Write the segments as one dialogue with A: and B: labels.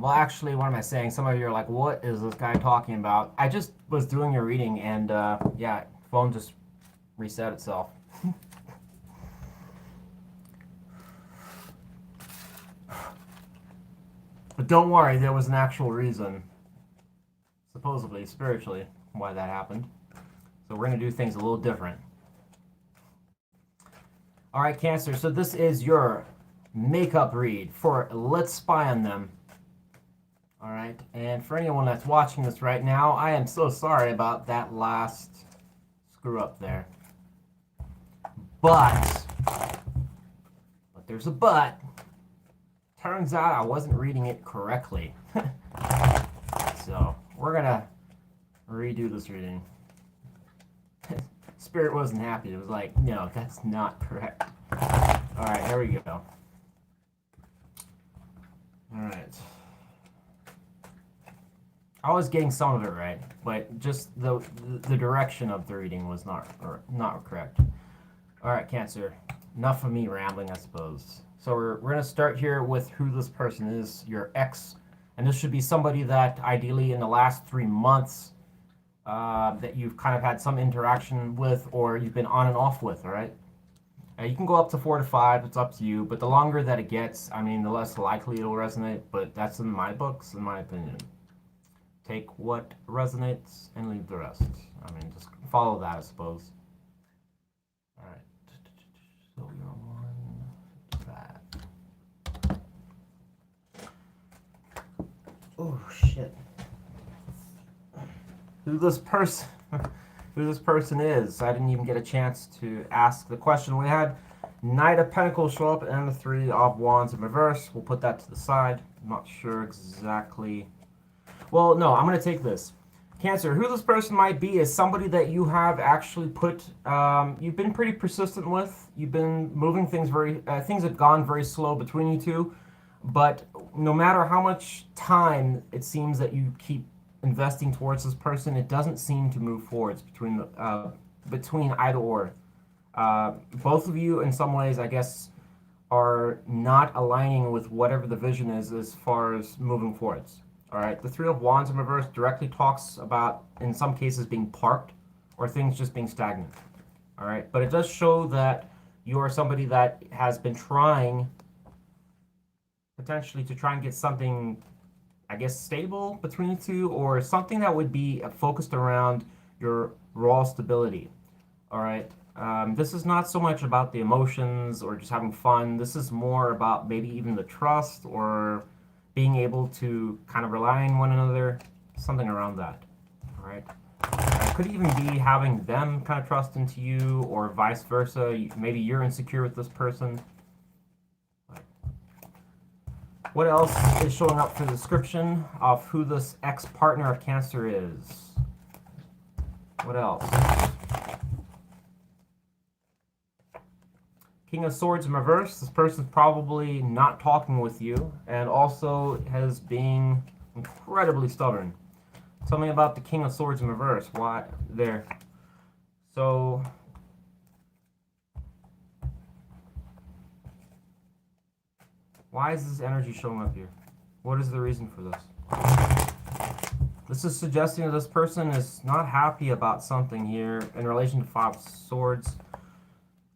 A: Well, actually, what am I saying? Some of you are like, what is this guy talking about? I just was doing your reading, and yeah, phone just reset itself. But don't worry, there was an actual reason, supposedly, spiritually, why that happened. So we're going to do things a little different. All right, Cancer, so this is your makeup read for Let's Spy on Them. All right, and for anyone that's watching this right now, I am so sorry about that last screw up there. But there's a but. Turns out I wasn't reading it correctly. So we're gonna redo this reading. Spirit wasn't happy. It was like, no, that's not correct. All right, here we go. All right. I was getting some of it right, but just the direction of the reading was not correct. All right, Cancer. Enough of me rambling, I suppose. So we're going to start here with who this person is, your ex. And this should be somebody that ideally in the last 3 months that you've kind of had some interaction with or you've been on and off with, all right? You can go up to 4 to 5. It's up to you. But the longer that it gets, I mean, the less likely it'll resonate. But that's in my books, in my opinion. Take what resonates and leave the rest. I mean, just follow that, I suppose. All right. So you're on that. Oh shit. Who this person is? I didn't even get a chance to ask the question. We had Knight of Pentacles show up and the Three of Wands in reverse. We'll put that to the side. I'm not sure exactly. Well, no, I'm going to take this. Cancer, who this person might be is somebody that you have actually put, you've been pretty persistent with. You've been moving things things have gone very slow between you two. But no matter how much time it seems that you keep investing towards this person, it doesn't seem to move forwards between either or. Both of you, in some ways, I guess, are not aligning with whatever the vision is as far as moving forwards. All right, the Three of Wands in reverse directly talks about, in some cases, being parked or things just being stagnant. All right, but it does show that you are somebody that has been trying, potentially, to try and get something, I guess, stable between the two, or something that would be focused around your raw stability. All right, this is not so much about the emotions or just having fun. This is more about maybe even the trust or being able to kind of rely on one another, something around that, all right? It could even be having them kind of trust into you or vice versa. Maybe you're insecure with this person. What else is showing up for the description of who this ex-partner of Cancer is? What else? King of Swords in reverse. This person's probably not talking with you and also has been incredibly stubborn. Tell me about the King of Swords in reverse. Why? There. So, why is this energy showing up here? What is the reason for this? This is suggesting that this person is not happy about something here in relation to Five of Swords,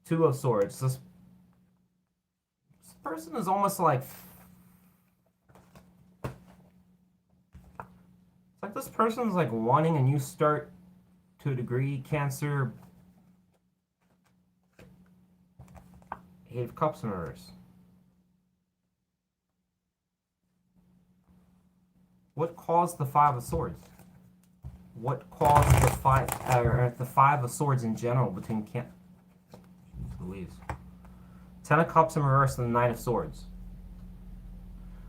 A: Two of Swords. This person is almost like, it's like this person's like wanting a new start to a degree. Cancer, Eight of Cups in reverse. What caused the Five of Swords? What caused the Five of Swords in general between Louise? Ten of Cups in reverse and the Nine of Swords.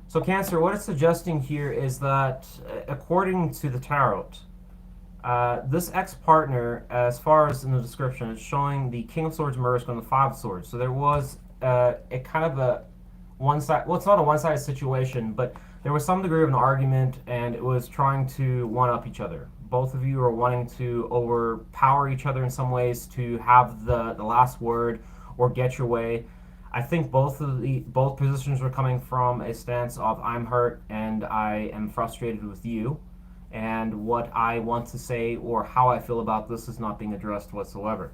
A: So Cancer, what it's suggesting here is that, according to the Tarot, this ex-partner, as far as in the description, it's showing the King of Swords in reverse and the Five of Swords. So there was a kind of a one-side, well, it's not a one-sided situation, but there was some degree of an argument, and it was trying to one-up each other. Both of you are wanting to overpower each other in some ways to have the last word or get your way. I think both positions were coming from a stance of I'm hurt and I am frustrated with you, and what I want to say or how I feel about this is not being addressed whatsoever.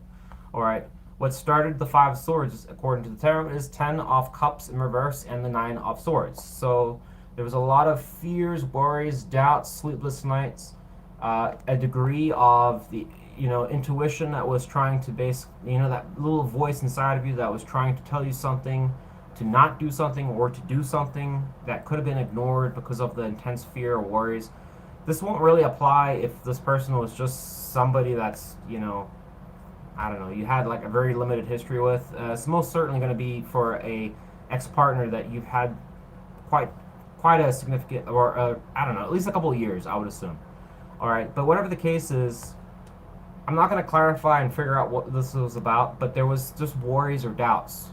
A: All right. What started the Five of Swords, according to the tarot, is Ten of Cups in reverse and the Nine of Swords. So there was a lot of fears, worries, doubts, sleepless nights, a degree of the intuition that was trying to that little voice inside of you that was trying to tell you something, to not do something or to do something that could have been ignored because of the intense fear or worries. This won't really apply if this person was just somebody that's I don't know, you had like a very limited history with. It's most certainly going to be for a ex-partner that you've had quite quite a significant, or I don't know, at least a couple of years, I would assume. All right, but whatever the case is, I'm not going to clarify and figure out what this was about, but there was just worries or doubts.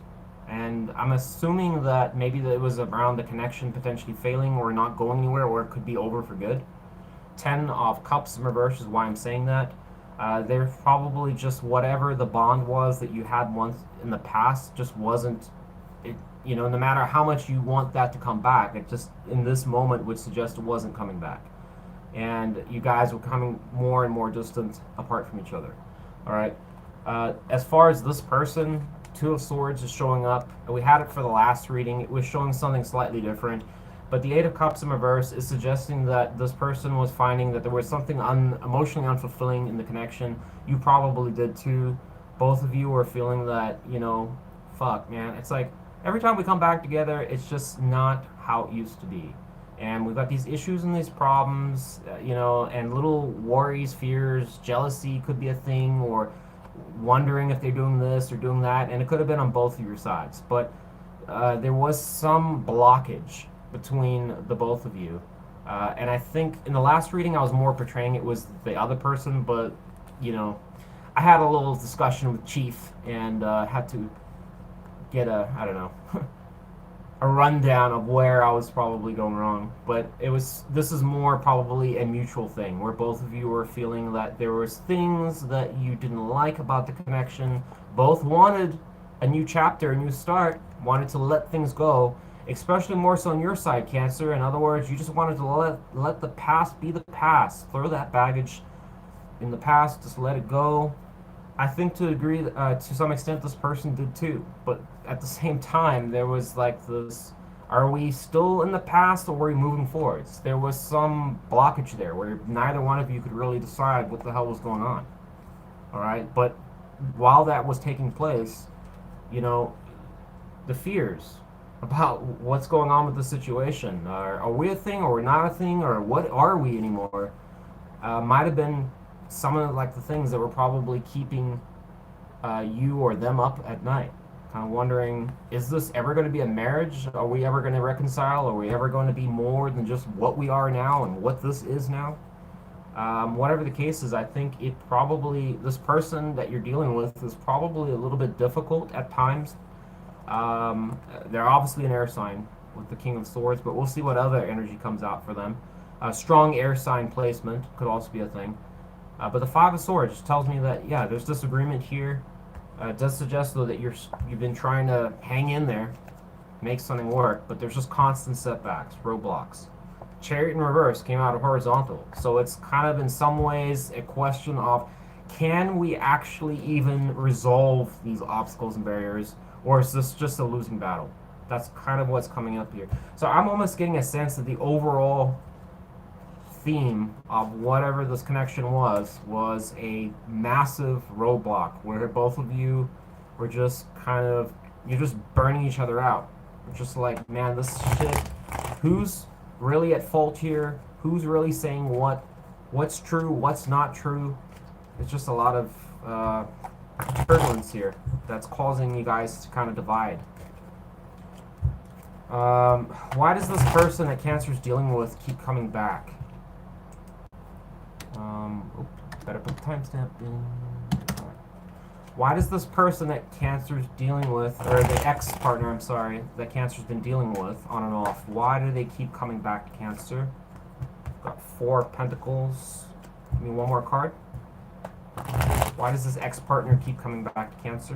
A: And I'm assuming that maybe that it was around the connection potentially failing or not going anywhere, or it could be over for good. Ten of Cups in reverse is why I'm saying that. There's probably just whatever the bond was that you had once in the past just wasn't it. No matter how much you want that to come back, it just in this moment would suggest it wasn't coming back, and you guys were coming more and more distant apart from each other. All right. As far as this person, Two of Swords is showing up. We had it for the last reading. It was showing something slightly different. But the Eight of Cups in reverse is suggesting that this person was finding that there was something emotionally unfulfilling in the connection. You probably did too. Both of you were feeling that, fuck, man. It's like every time we come back together, it's just not how it used to be. And we've got these issues and these problems, and little worries, fears, jealousy could be a thing, or wondering if they're doing this or doing that. And it could have been on both of your sides. But there was some blockage between the both of you. And I think in the last reading I was more portraying it was the other person, but, I had a little discussion with Chief and had to get I don't know, a rundown of where I was probably going wrong. But this is more probably a mutual thing, where both of you were feeling that there was things that you didn't like about the connection. Both wanted a new chapter, a new start, wanted to let things go, especially more so on your side, Cancer. In other words, you just wanted to let the past be the past. Throw that baggage in the past, just let it go. I think to some extent, this person did too. But at the same time, there was like this: are we still in the past or are we moving forwards? There was some blockage there where neither one of you could really decide what the hell was going on. All right, but while that was taking place, the fears about what's going on with the situation. Are we a thing or we're not a thing, or what are we anymore? Might have been some of like the things that were probably keeping you or them up at night. Kind of wondering, is this ever going to be a marriage? Are we ever going to reconcile? Are we ever going to be more than just what we are now and what this is now? Whatever the case is, I think this person that you're dealing with is probably a little bit difficult at times. They're obviously an air sign with the King of Swords, but we'll see what other energy comes out for them. Strong air sign placement could also be a thing. But the Five of Swords tells me that, yeah, there's disagreement here. It does suggest, though, that you've been trying to hang in there, make something work, but there's just constant setbacks, roadblocks. Chariot in reverse came out of horizontal. So it's kind of in some ways a question of, can we actually even resolve these obstacles and barriers, or is this just a losing battle? That's kind of what's coming up here. So I'm almost getting a sense that the overall theme of whatever this connection was a massive roadblock where both of you were just you're just burning each other out. It's just like, man, this shit, who's really at fault here? Who's really saying what's true, what's not true? It's just a lot of turbulence here that's causing you guys to kind of divide. Why does this person that Cancer's dealing with keep coming back? Better put the timestamp in. Why does this person that Cancer's dealing with, or the ex-partner, I'm sorry, that Cancer's been dealing with on and off, why do they keep coming back to Cancer? Got Four of Pentacles. Give me one more card. Why does this ex-partner keep coming back to Cancer?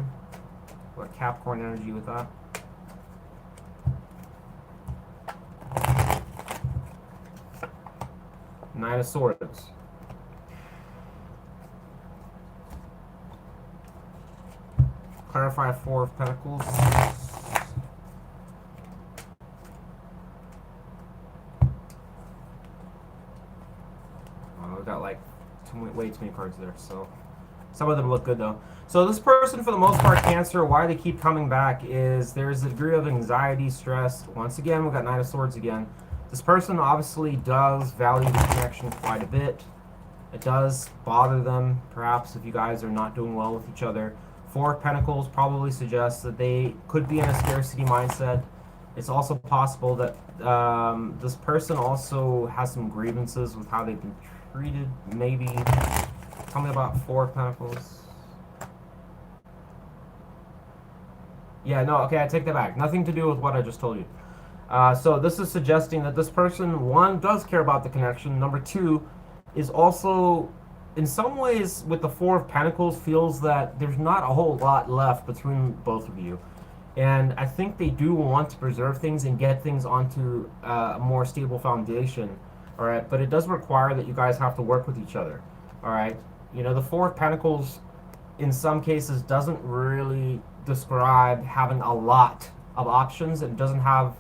A: What Capricorn energy with that? Nine of Swords. Clarify Four of Pentacles. Oh, we got like way too many cards there, so some of them look good though. So this person, for the most part, Cancer, why they keep coming back is there's a degree of anxiety, stress. Once again, we've got Nine of Swords again. This person obviously does value the connection quite a bit. It does bother them, perhaps, if you guys are not doing well with each other. Four of Pentacles probably suggests that they could be in a scarcity mindset. It's also possible that this person also has some grievances with how they've been treated, maybe. Tell me about Four of Pentacles. Yeah, no, okay, I take that back. Nothing to do with what I just told you. So this is suggesting that this person, one, does care about the connection. Number two, is also, in some ways, with the Four of Pentacles, feels that there's not a whole lot left between both of you. And I think they do want to preserve things and get things onto a more stable foundation. All right, but it does require that you guys have to work with each other. All right, you know, the Four of Pentacles, in some cases, doesn't really describe having a lot of options. It doesn't have,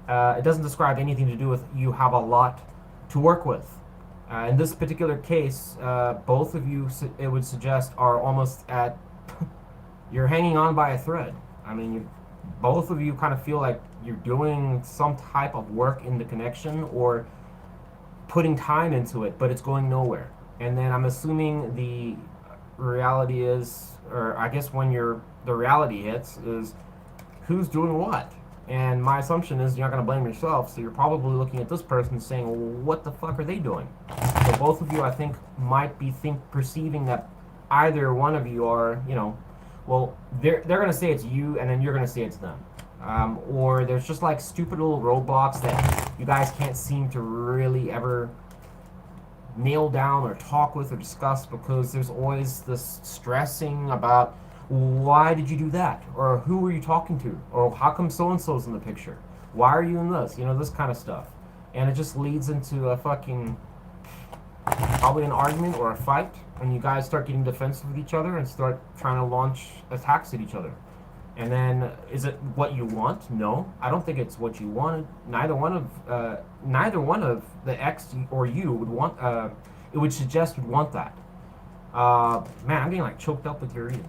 A: it doesn't describe anything to do with you have a lot to work with. In this particular case, both of you, it would suggest, are almost at, you're hanging on by a thread. I mean, both of you kind of feel like you're doing some type of work in the connection or putting time into it, but it's going nowhere. And then I'm assuming the reality is, or I guess when the reality hits, is who's doing what. And my assumption is you're not going to blame yourself, so you're probably looking at this person saying, well, what the fuck are they doing? So both of you, I think, might be perceiving that either one of you are, you know, well, they're going to say it's you, and then you're going to say it's them. Or there's just like stupid little roadblocks that you guys can't seem to really ever nail down or talk with or discuss, because there's always this stressing about, why did you do that? Or who were you talking to? Or how come so-and-so's in the picture? Why are you in this? You know, this kind of stuff. And it just leads into a fucking, probably an argument or a fight, and you guys start getting defensive with each other and start trying to launch attacks at each other. And then, is it what you want? No, I don't think it's what you wanted. Neither one of the ex or you would want. It would suggest would want that. Man, I'm getting like choked up with your reading.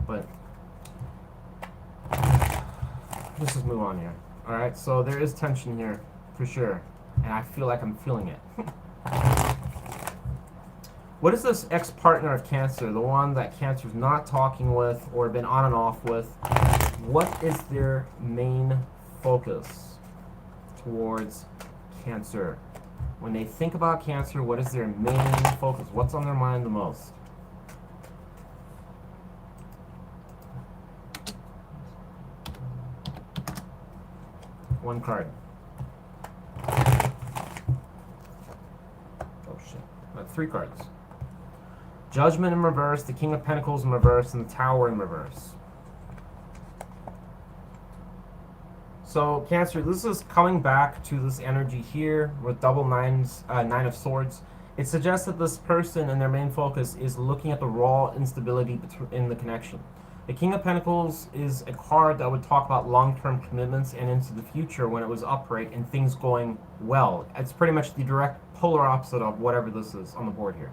A: But let's just move on here. All right, so there is tension here for sure, and I feel like I'm feeling it. What is this ex-partner of Cancer, the one that Cancer's not talking with or been on and off with? What is their main focus towards Cancer? When they think about Cancer, what is their main focus? What's on their mind the most? One card. Oh shit. Three cards. Judgment in reverse, the King of Pentacles in reverse, and the Tower in reverse. So, Cancer, this is coming back to this energy here with double nines, Nine of Swords. It suggests that this person and their main focus is looking at the raw instability in the connection. The King of Pentacles is a card that would talk about long-term commitments and into the future when it was upright and things going well. It's pretty much the direct polar opposite of whatever this is on the board here.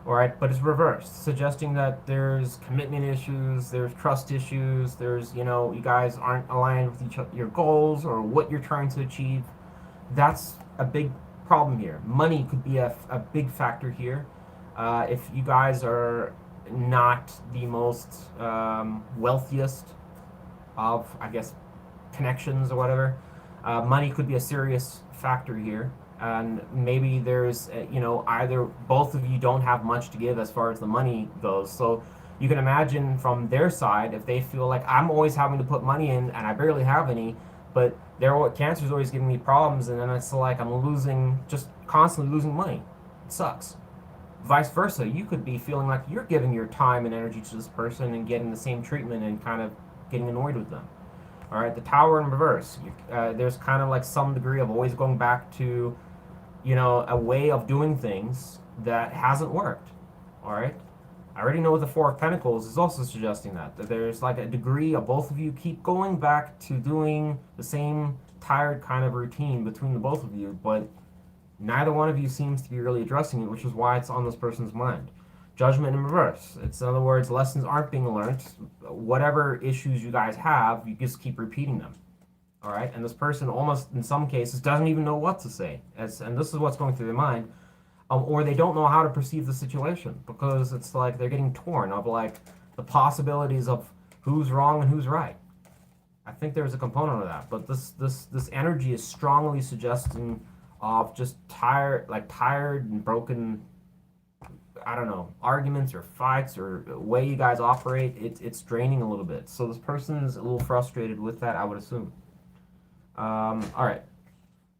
A: Alright, but it's reversed, suggesting that there's commitment issues, there's trust issues, there's, you know, you guys aren't aligned with your goals or what you're trying to achieve. That's a big problem here. Money could be a big factor here. If you guys are not the most wealthiest of, I guess, connections or whatever, money could be a serious factor here. And maybe there's, you know, either both of you don't have much to give as far as the money goes. So you can imagine from their side, if they feel like I'm always having to put money in and I barely have any, but Cancer's always giving me problems, and then it's like I'm just constantly losing money. It sucks. Vice versa, you could be feeling like you're giving your time and energy to this person and getting the same treatment and kind of getting annoyed with them. All right, the Tower in reverse. There's kind of like some degree of always going back to a way of doing things that hasn't worked. All right. I already know the Four of Pentacles is also suggesting that there's like a degree of both of you keep going back to doing the same tired kind of routine between the both of you, but neither one of you seems to be really addressing it, which is why it's on this person's mind. Judgment in reverse. It's, in other words, lessons aren't being learned. Whatever issues you guys have, you just keep repeating them. All right, and this person almost in some cases doesn't even know what to say, and this is what's going through their mind, or they don't know how to perceive the situation because it's like they're getting torn of like the possibilities of who's wrong and who's right. I think there's a component of that, but this energy is strongly suggesting of just tired and broken. I don't know, arguments or fights or way you guys operate. It's draining a little bit. So this person is a little frustrated with that, I would assume. All right,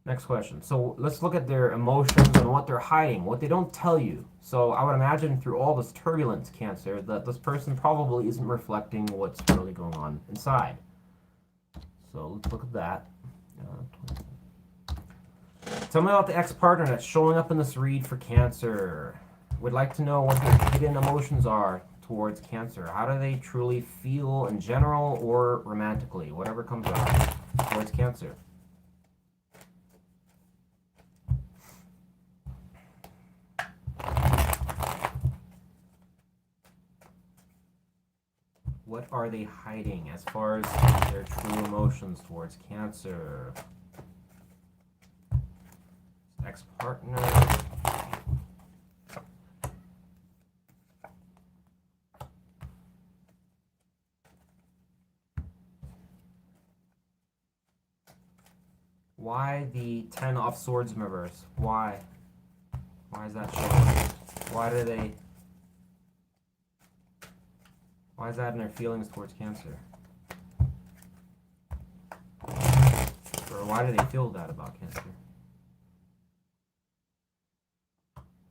A: next question. So let's look at their emotions and what they're hiding, what they don't tell you. So I would imagine through all this turbulence, Cancer, that this person probably isn't reflecting what's really going on inside. So let's look at that. Tell me about the ex-partner that's showing up in this read for Cancer. Would like to know what their hidden emotions are towards Cancer. How do they truly feel in general or romantically? Whatever comes up towards Cancer. What are they hiding as far as their true emotions towards Cancer? Ex-partner. Why the Ten of Swords in reverse? Why? Why is that showing? Why is that in their feelings towards Cancer? Or why do they feel that about Cancer?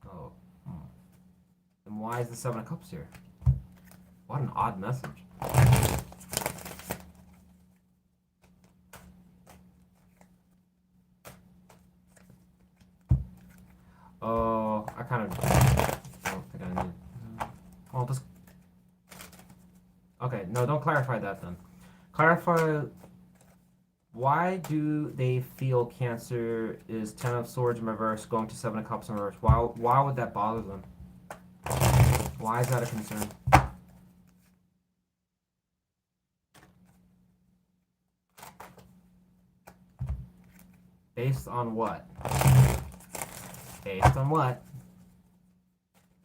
A: Oh. Then why is the Seven of Cups here? What an odd message. Oh, I kind of don't think I need. Well, just. Okay, no, don't clarify that then. Clarify. Why do they feel Cancer is Ten of Swords in reverse going to Seven of Cups in reverse? Why would that bother them? Why is that a concern? Based on what? Based on what?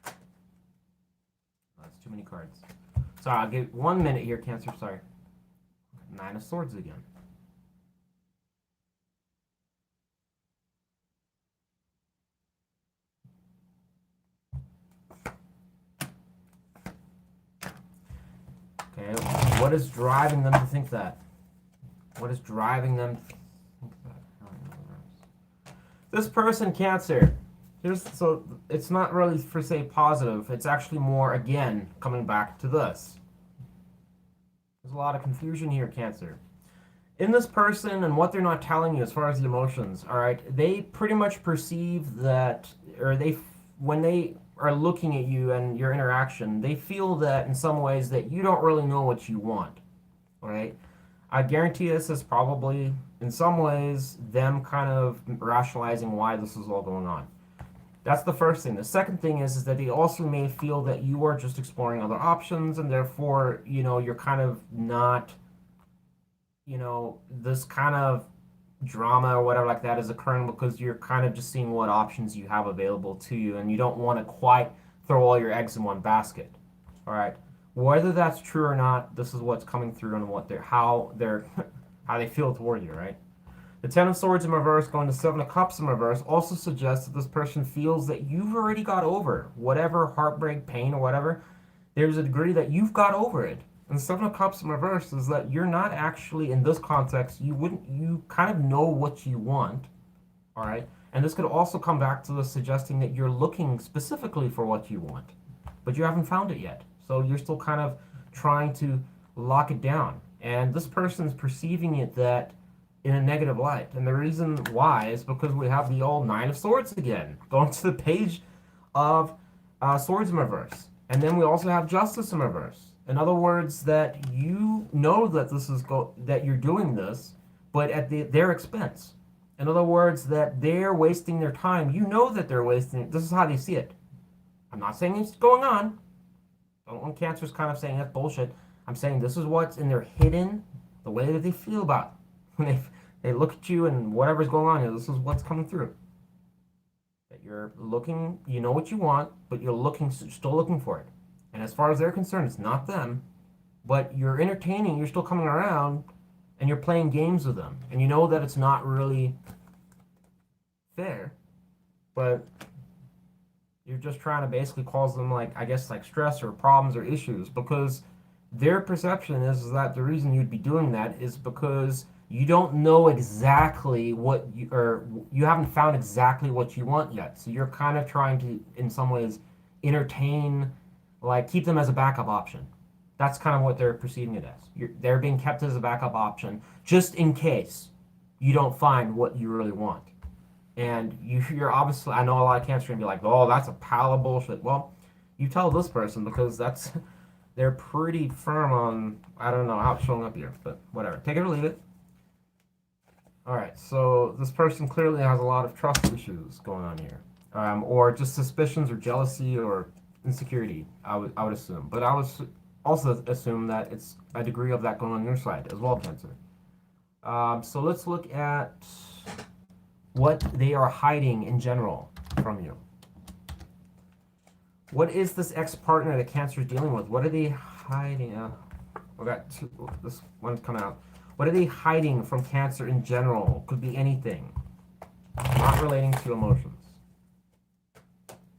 A: Oh, that's too many cards. Sorry, I'll give 1 minute here, Cancer. Sorry. Nine of Swords again. Okay, what is driving them to think that? What is driving them to think that? This person, Cancer. So it's not really per se positive. It's actually more, again, coming back to this. There's a lot of confusion here, Cancer. In this person and what they're not telling you as far as the emotions, all right, they pretty much perceive that, or when they are looking at you and your interaction, they feel that in some ways that you don't really know what you want, all right? I guarantee this is probably, in some ways, them kind of rationalizing why this is all going on. That's the first thing. The second thing is that they also may feel that you are just exploring other options, and therefore, you're kind of not, this kind of drama or whatever like that is occurring because you're kind of just seeing what options you have available to you, and you don't want to quite throw all your eggs in one basket. All right. Whether that's true or not, this is what's coming through and how they feel toward you, right? The Ten of Swords in reverse going to Seven of Cups in reverse also suggests that this person feels that you've already got over whatever heartbreak, pain, or whatever. There's a degree that you've got over it. And Seven of Cups in reverse is that you're not actually, in this context, you kind of know what you want, all right? And this could also come back to the suggesting that you're looking specifically for what you want, but you haven't found it yet. So you're still kind of trying to lock it down. And this person's perceiving it that in a negative light. And the reason why is because we have the old Nine of Swords again, going to the page of Swords in reverse. And then we also have Justice in reverse. In other words, that you know that that you're doing this, but at their expense. In other words, that they're wasting their time. You know that they're wasting it. This is how they see it. I'm not saying it's going on. When Cancer's kind of saying that's bullshit. I'm saying this is what's in their hidden, the way that they feel about it. When they look at you and whatever's going on here, this is what's coming through. That you're looking, you know what you want, but you're still looking for it. And as far as they're concerned, it's not them, but you're entertaining, you're still coming around, and you're playing games with them. And you know that it's not really fair, but you're just trying to basically cause them, like, I guess, like stress or problems or issues, because their perception is that the reason you'd be doing that is because you don't know exactly what you haven't found exactly what you want yet. So you're kind of trying to, in some ways, entertain, like, keep them as a backup option. That's kind of what they're perceiving it as. They're being kept as a backup option just in case you don't find what you really want. And you're obviously, I know a lot of Cancer are going to be like, oh, that's a pile of bullshit. Well, you tell this person, because they're pretty firm on, I don't know how it's showing up here, but whatever. Take it or leave it. All right, so this person clearly has a lot of trust issues going on here. Or just suspicions or jealousy or insecurity, I would assume. But I would also assume that it's a degree of that going on your side as well, Cancer. So let's look at what they are hiding in general from you. What is this ex-partner that Cancer is dealing with? What are they hiding? We got this one's coming out. What are they hiding from Cancer in general? Could be anything. Not relating to emotions.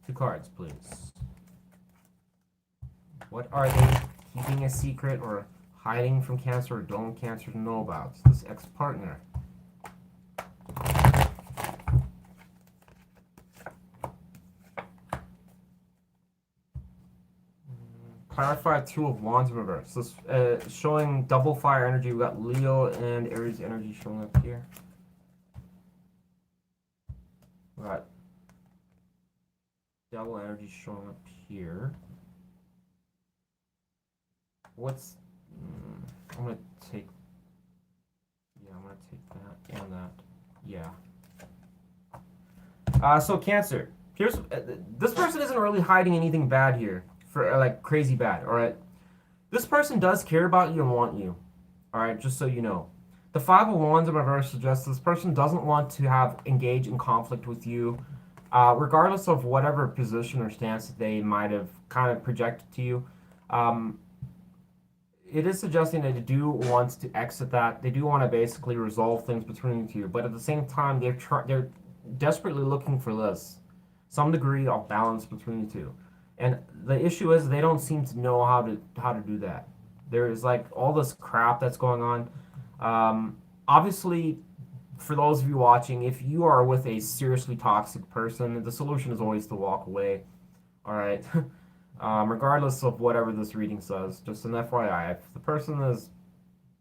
A: 2 cards, please. What are they keeping a secret or hiding from Cancer or don't want Cancer to know about? This ex-partner. Clarify 2 of Wands in reverse. This showing double fire energy. We got Leo and Aries energy showing up here. We got double energy showing up here. What's I'm gonna take that and that. Yeah. So Cancer. Here's this person isn't really hiding anything bad here. For like crazy bad, all right? This person does care about you and want you, all right? Just so you know. The 5 of Wands in reverse suggests this person doesn't want to engage in conflict with you, regardless of whatever position or stance that they might have kind of projected to you. It is suggesting that they do want to exit that. They do want to basically resolve things between the two, but at the same time, they're desperately looking for some degree of balance between the two. And the issue is they don't seem to know how to do that. There is like all this crap that's going on. Obviously, for those of you watching, if you are with a seriously toxic person, the solution is always to walk away. All right, regardless of whatever this reading says. Just an FYI, if the person is,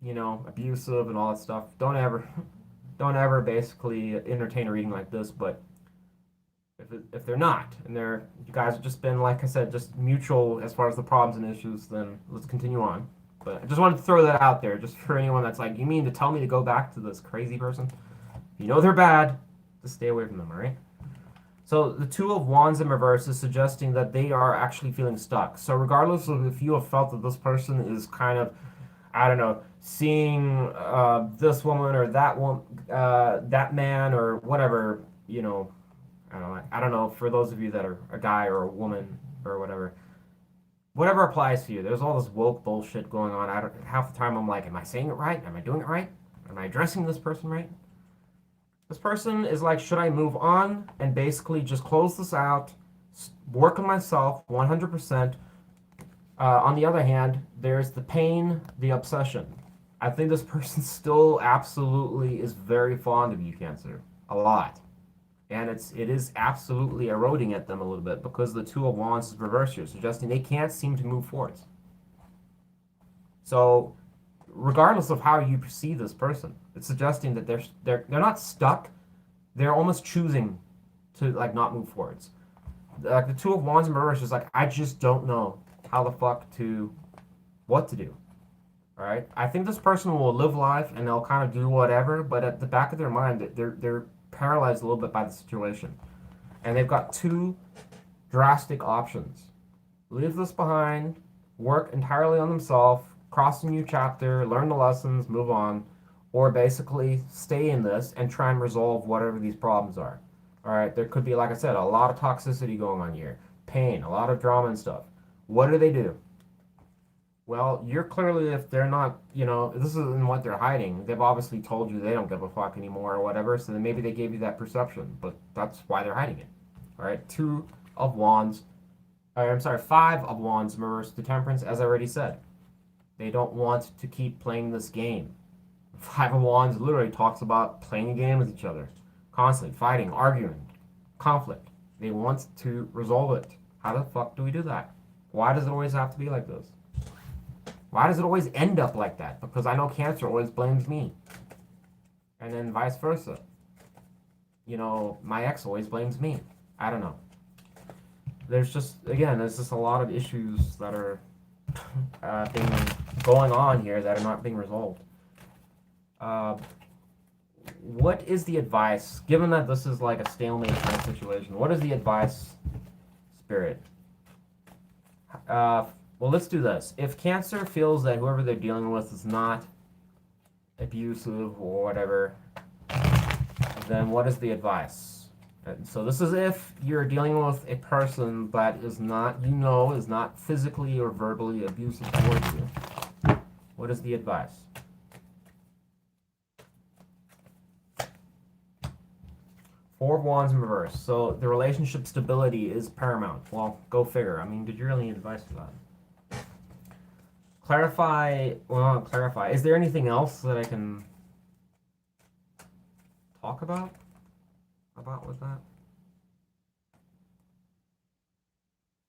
A: abusive and all that stuff, don't ever basically entertain a reading like this. But if they're not, and you guys have just been, like I said, just mutual as far as the problems and issues, then let's continue on. But I just wanted to throw that out there, just for anyone that's like, you mean to tell me to go back to this crazy person? You know they're bad, just stay away from them, all right? So the 2 of Wands in reverse is suggesting that they are actually feeling stuck. So regardless of if you have felt that this person is kind of, I don't know, seeing this woman or that one, that man or whatever, I don't know, for those of you that are a guy or a woman or whatever applies to you. There's all this woke bullshit going on. Half the time I'm like, am I saying it right? Am I doing it right? Am I addressing this person right? This person is like, should I move on and basically just close this out, work on myself 100%? On the other hand, there's the pain, the obsession. I think this person still absolutely is very fond of you, Cancer. A lot. And it is absolutely eroding at them a little bit because the 2 of Wands is reversed here, suggesting they can't seem to move forward. So regardless of how you perceive this person, it's suggesting that they're not stuck. They're almost choosing to like not move forwards. Like the Two of Wands in reverse is like, I just don't know how the fuck to what to do. All right, I think this person will live life and they'll kind of do whatever, but at the back of their mind, they're paralyzed a little bit by the situation, and they've got two drastic options: leave this behind, work entirely on themselves, cross a new chapter, learn the lessons, move on, or basically stay in this and try and resolve whatever these problems are. All right, there could be, like I said, a lot of toxicity going on here, pain, a lot of drama and stuff. What do? Well, you're clearly, if they're not, this isn't what they're hiding. They've obviously told you they don't give a fuck anymore or whatever, so then maybe they gave you that perception, but that's why they're hiding it. All right, Two of Wands, I'm sorry, Five of Wands reverse to Temperance, as I already said. They don't want to keep playing this game. Five of Wands literally talks about playing a game with each other, constantly fighting, arguing, conflict. They want to resolve it. How the fuck do we do that? Why does it always have to be like this? Why does it always end up like that? Because I know Cancer always blames me. And then vice versa. My ex always blames me. I don't know. There's just a lot of issues that are going on here that are not being resolved. What is the advice, given that this is like a stalemate kind of situation, what is the advice, Spirit? Well, let's do this. If Cancer feels that whoever they're dealing with is not abusive or whatever, then what is the advice? So this is if you're dealing with a person that is not, is not physically or verbally abusive towards you. What is the advice? Four of Wands in reverse. So the relationship stability is paramount. Well, go figure. I mean, did you really need advice for that? Clarify. Is there anything else that I can talk about with that?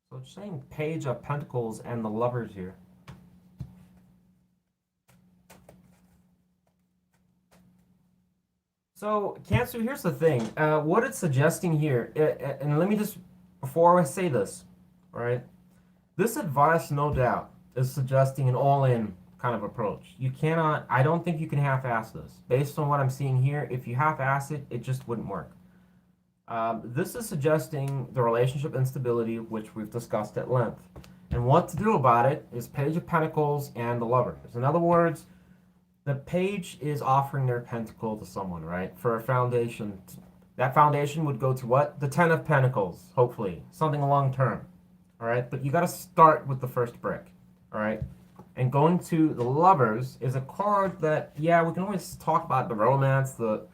A: So it's saying Page of Pentacles and the Lovers here. So, Cancer, here's the thing. What it's suggesting here, and let me just, before I say this, all right? This advice, no doubt, is suggesting an all-in kind of approach. I don't think you can half-ass this. Based on what I'm seeing here, if you half-ass it, it just wouldn't work. This is suggesting the relationship instability, which we've discussed at length. And what to do about it is Page of Pentacles and the Lovers. In other words, the Page is offering their pentacle to someone, right? For a foundation. That foundation would go to what? The Ten of Pentacles, hopefully. Something long-term. All right? But you got to start with the first brick. All right? And going to the Lovers is a card that, yeah, we can always talk about the romance, the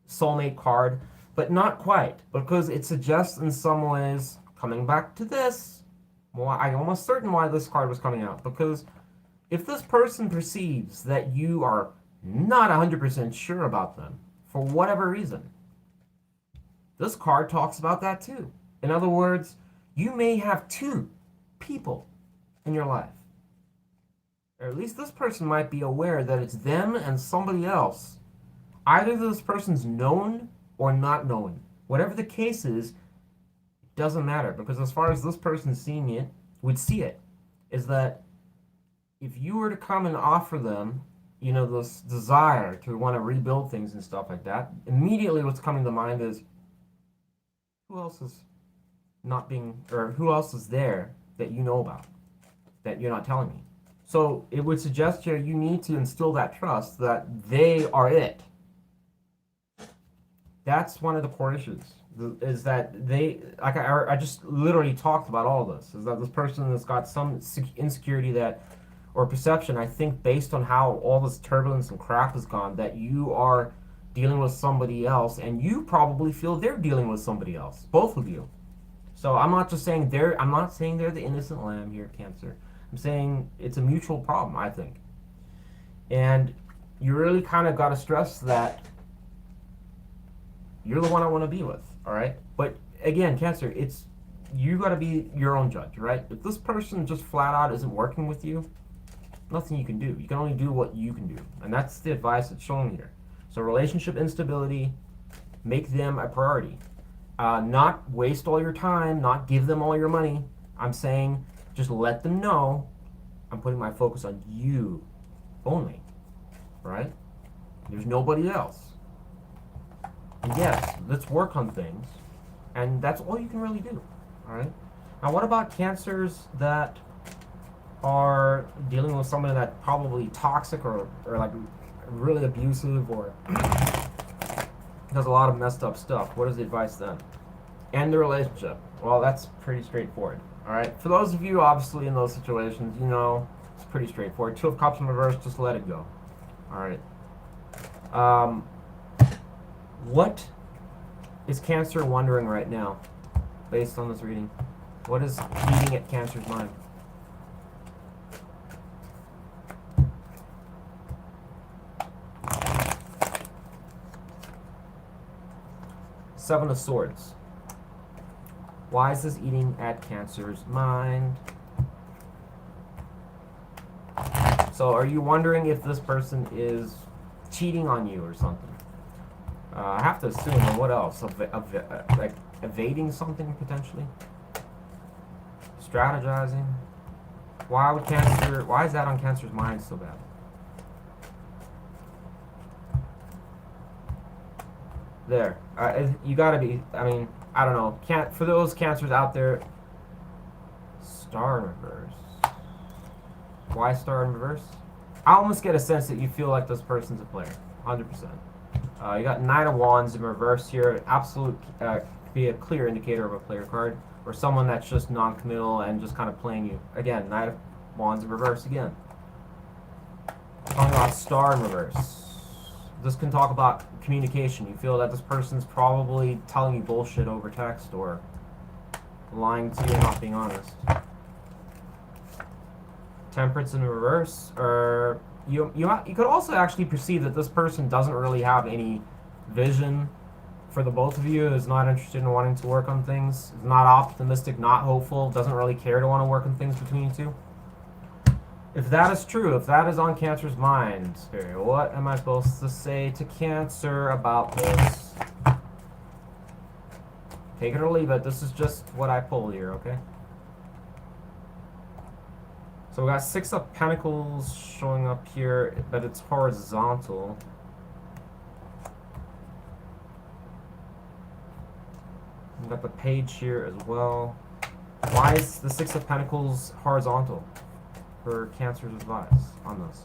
A: soulmate card, but not quite. Because it suggests in some ways, coming back to this, well, I'm almost certain why this card was coming out. Because if this person perceives that you are not 100% sure about them, for whatever reason, this card talks about that too. In other words, you may have two people in your life. Or at least this person might be aware that it's them and somebody else. Either this person's known or not known. Whatever the case is, it doesn't matter. Because as far as this person seeing it, would see it, is that if you were to come and offer them, this desire to want to rebuild things and stuff like that, immediately what's coming to mind is, who else is who else is there that you know about, that you're not telling me? So it would suggest here you need to instill that trust that they are it. That's one of the core issues, is that they, like I just literally talked about all this, is that this person has got some insecurity or perception, I think, based on how all this turbulence and crap has gone, that you are dealing with somebody else, and you probably feel they're dealing with somebody else, both of you. So I'm not saying they're the innocent lamb here, Cancer. I'm saying it's a mutual problem, I think. And you really kind of got to stress that you're the one I want to be with, all right? But again, Cancer, you got to be your own judge, right? If this person just flat out isn't working with you, nothing you can do. You can only do what you can do. And that's the advice that's shown here. So relationship instability, make them a priority. Not waste all your time, not give them all your money. I'm saying just let them know I'm putting my focus on you only, right? There's nobody else. And yes, let's work on things. And that's all you can really do, all right? Now, what about cancers that are dealing with somebody that's probably toxic or like really abusive or does a lot of messed up stuff? What is the advice then? End the relationship. Well, that's pretty straightforward. All right. For those of you obviously in those situations, you know it's pretty straightforward. Two of Cups in reverse, just let it go. All right. What is Cancer wondering right now, based on this reading? What is eating at Cancer's mind? Seven of Swords. Why is this eating at Cancer's mind? So are you wondering if this person is cheating on you or something? I have to assume, and what else? Like evading something potentially? Strategizing? Why is that on Cancer's mind so bad? There. You gotta be, I mean, I don't know. For those Cancers out there, Star in reverse. Why Star in reverse? I almost get a sense that you feel like this person's a player. 100%. You got Knight of Wands in reverse here. Absolute, be a clear indicator of a player card. Or someone that's just non-committal and just kind of playing you. Again, Knight of Wands in reverse again. Talking about Star in reverse. This can talk about communication. You feel that this person's probably telling you bullshit over text or lying to you and not being honest. Temperance in reverse, or you could also actually perceive that this person doesn't really have any vision for the both of you, is not interested in wanting to work on things, is not optimistic, not hopeful, doesn't really care to want to work on things between you two. If that is true, if that is on Cancer's mind, what am I supposed to say to Cancer about this? Take it or leave it. This is just what I pulled here, okay? So we got Six of Pentacles showing up here, but it's horizontal. We got the Page here as well. Why is the Six of Pentacles horizontal? For Cancer's advice on this.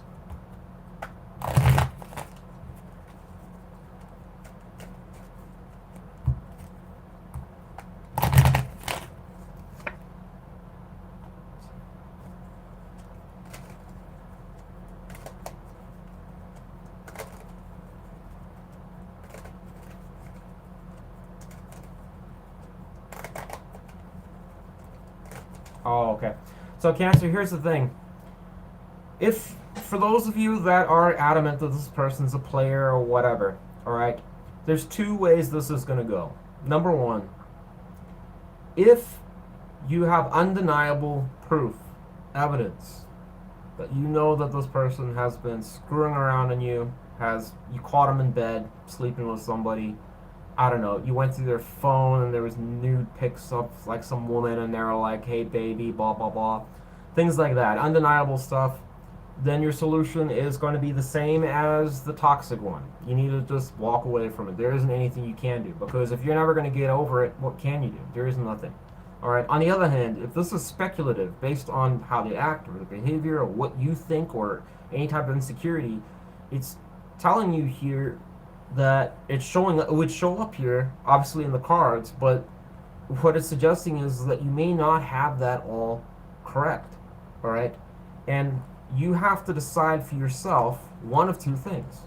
A: Oh, okay. So Cancer, here's the thing. If, for those of you that are adamant that this person's a player or whatever, alright, there's two ways this is going to go. Number one, if you have undeniable proof, evidence, that you know that this person has been screwing around on you, you caught him in bed, sleeping with somebody, I don't know, you went through their phone and there was nude pics of like some woman and they were like, hey baby, blah blah blah, things like that, undeniable stuff, then your solution is going to be the same as the toxic one. You need to just walk away from it. There isn't anything you can do, because if you're never going to get over it, what can you do? There is nothing. Alright, on the other hand, if this is speculative based on how they act or the behavior or what you think or any type of insecurity, it's telling you here that it would show up here, obviously in the cards, but what it's suggesting is that you may not have that all correct. Alright? And you have to decide for yourself one of two things.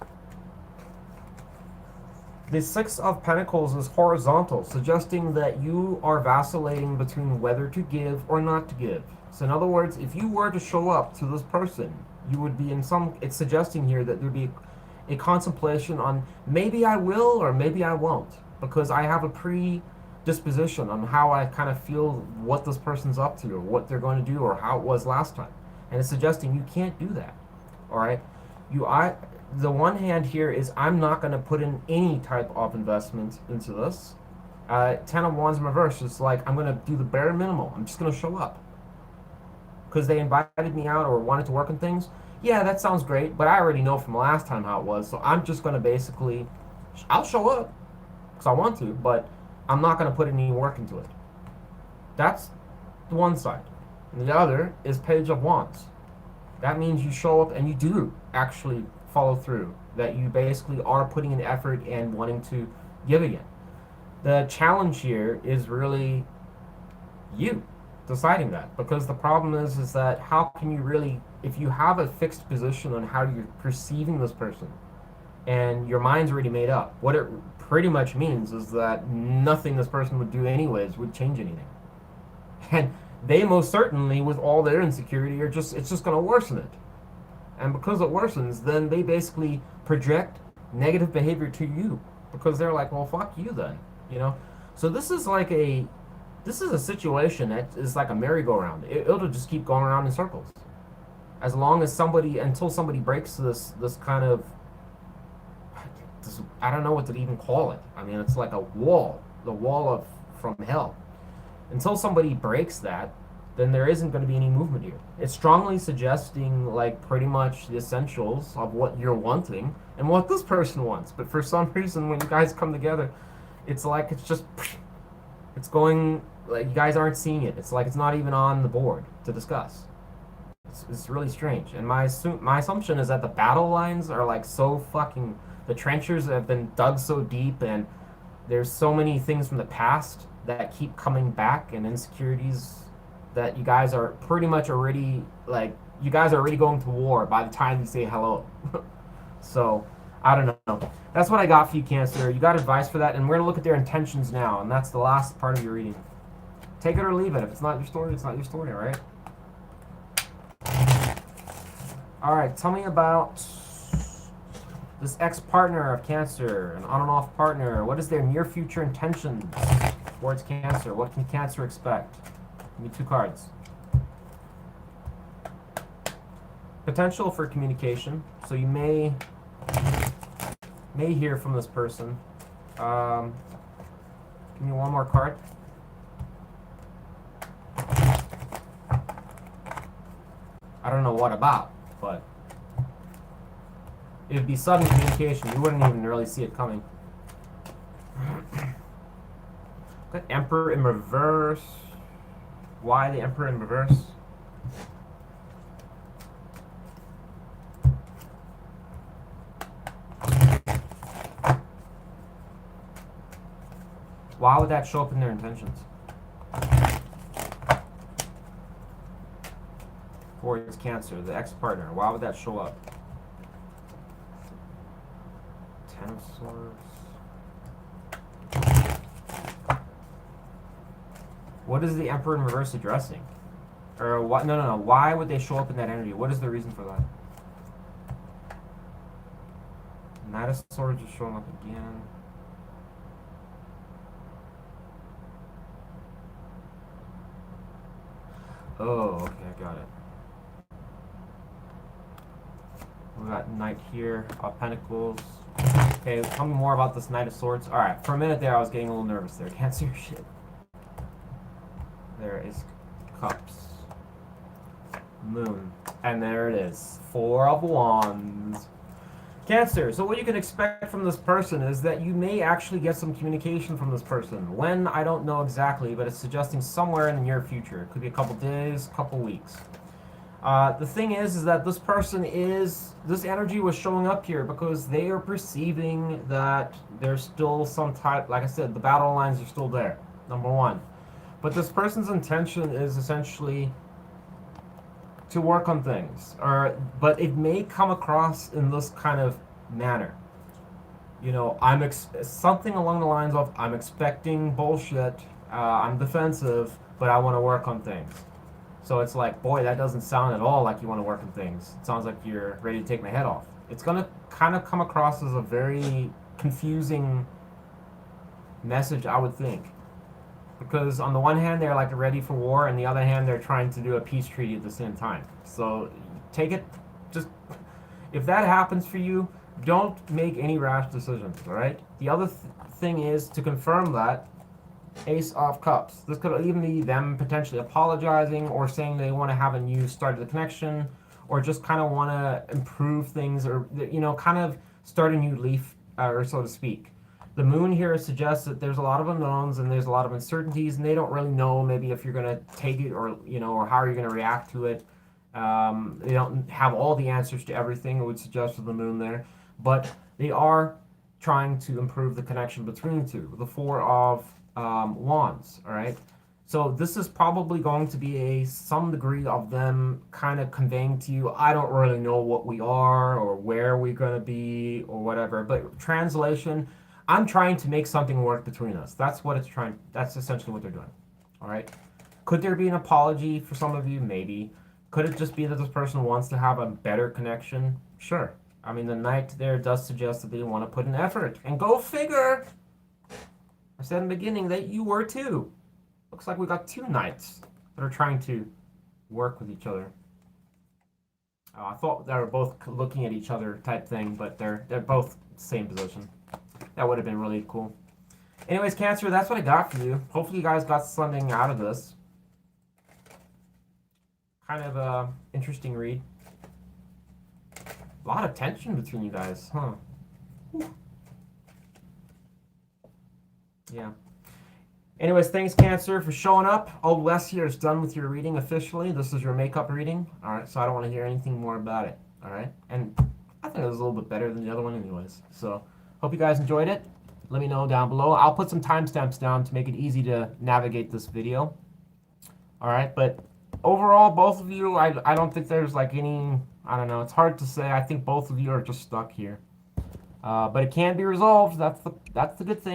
A: The Six of Pentacles is horizontal, suggesting that you are vacillating between whether to give or not to give. So in other words, if you were to show up to this person, you would be it's suggesting here that there'd be a contemplation on maybe I will or maybe I won't, because I have a predisposition on how I kind of feel what this person's up to or what they're going to do or how it was last time. And it's suggesting you can't do that. All right? The one hand here is I'm not going to put in any type of investment into this. Ten of Wands in reverse is like I'm going to do the bare minimum. I'm just going to show up because they invited me out or wanted to work on things. Yeah, that sounds great, but I already know from last time how it was. So I'm just going to basically, I'll show up because I want to, but I'm not going to put any work into it. That's the one side. And the other is Page of Wands. That means you show up and you do actually follow through. That you basically are putting in effort and wanting to give again. The challenge here is really you deciding that, because the problem is that how can you really, if you have a fixed position on how you're perceiving this person and your mind's already made up, what it pretty much means is that nothing this person would do anyways would change anything. And they most certainly, with all their insecurity, it's just going to worsen it. And because it worsens, then they basically project negative behavior to you because they're like, well, fuck you then, you know. So this is a situation that is like a merry-go-round. It'll just keep going around in circles, as long as until somebody breaks this kind of, I don't know what to even call it. I mean, it's like the wall from hell. Until somebody breaks that, then there isn't going to be any movement here. It's strongly suggesting like pretty much the essentials of what you're wanting and what this person wants. But for some reason, when you guys come together, it's like it's going like you guys aren't seeing it. It's like it's not even on the board to discuss. It's really strange. And my assumption is that the battle lines are like so fucking, the trenches have been dug so deep, and there's so many things from the past that keep coming back, and insecurities that you guys are pretty much already, like, you guys are already going to war by the time you say hello. So, I don't know. That's what I got for you, Cancer. You got advice for that, and we're going to look at their intentions now, and that's the last part of your reading. Take it or leave it. If it's not your story, it's not your story, alright? Alright, tell me about this ex-partner of Cancer, an on and off partner. What is their near future intentions towards Cancer? What can Cancer expect? Give me two cards. Potential for communication. So you may hear from this person. Give me one more card. I don't know what about, but it would be sudden communication. You wouldn't even really see it coming. Got Emperor in reverse. Why the Emperor in reverse? Why would that show up in their intentions? Towards Cancer, the ex-partner. Why would that show up? Ten of Swords. What is the Emperor in reverse addressing? Or what? No. Why would they show up in that energy? What is the reason for that? Knight of Swords is showing up again. Oh, okay, I got it. We got Knight here, Pentacles. Okay, tell me more about this Knight of Swords. Alright, for a minute there I was getting a little nervous there. Can't see your shit. There is Cups. Moon. And there it is. Four of Wands. Cancer. So what you can expect from this person is that you may actually get some communication from this person. When, I don't know exactly, but it's suggesting somewhere in the near future. It could be a couple days, couple weeks. The thing is that this energy was showing up here because they are perceiving that there's still some type, like I said, the battle lines are still there, number one. But this person's intention is essentially to work on things, but it may come across in this kind of manner. You know, something along the lines of, I'm expecting bullshit, I'm defensive, but I want to work on things. So it's like, boy, that doesn't sound at all like you want to work on things. It sounds like you're ready to take my head off. It's going to kind of come across as a very confusing message, I would think. because on the one hand they're like ready for war, and the other hand they're trying to do a peace treaty at the same time. So take it, just if that happens for you, don't make any rash decisions. All right. The other thing is to confirm that Ace of Cups. This could even be them potentially apologizing or saying they want to have a new start of the connection, or just kind of want to improve things, or kind of start a new leaf, or so to speak. The moon here suggests that there's a lot of unknowns and there's a lot of uncertainties, and they don't really know maybe if you're going to take it, or or how you're going to react to it. They don't have all the answers to everything, it would suggest with the moon there, but they are trying to improve the connection between the two. The Four of Wands, all right? So this is probably going to be some degree of them kind of conveying to you, I don't really know what we are or where we're going to be or whatever. But translation, I'm trying to make something work between us. That's essentially what they're doing, all right? Could there be an apology for some of you? Maybe. Could it just be that this person wants to have a better connection? Sure. I mean, the Knight there does suggest that they want to put an effort. And go figure! I said in the beginning that you were too. Looks like we got two Knights that are trying to work with each other. I thought they were both looking at each other type thing, but they're both same position. That would have been really cool. Anyways, Cancer, that's what I got for you. Hopefully you guys got something out of this. Kind of a interesting read. A lot of tension between you guys, huh? Whew. Yeah. Anyways, thanks, Cancer, for showing up. Old Wes here is done with your reading officially. This is your makeup reading. All right, so I don't want to hear anything more about it. All right? And I think it was a little bit better than the other one anyways. So hope you guys enjoyed it. Let me know down below. I'll put some timestamps down to make it easy to navigate this video. All right, but overall, both of you, I don't think there's like any, I don't know, it's hard to say. I think both of you are just stuck here. But it can be resolved. That's the good thing.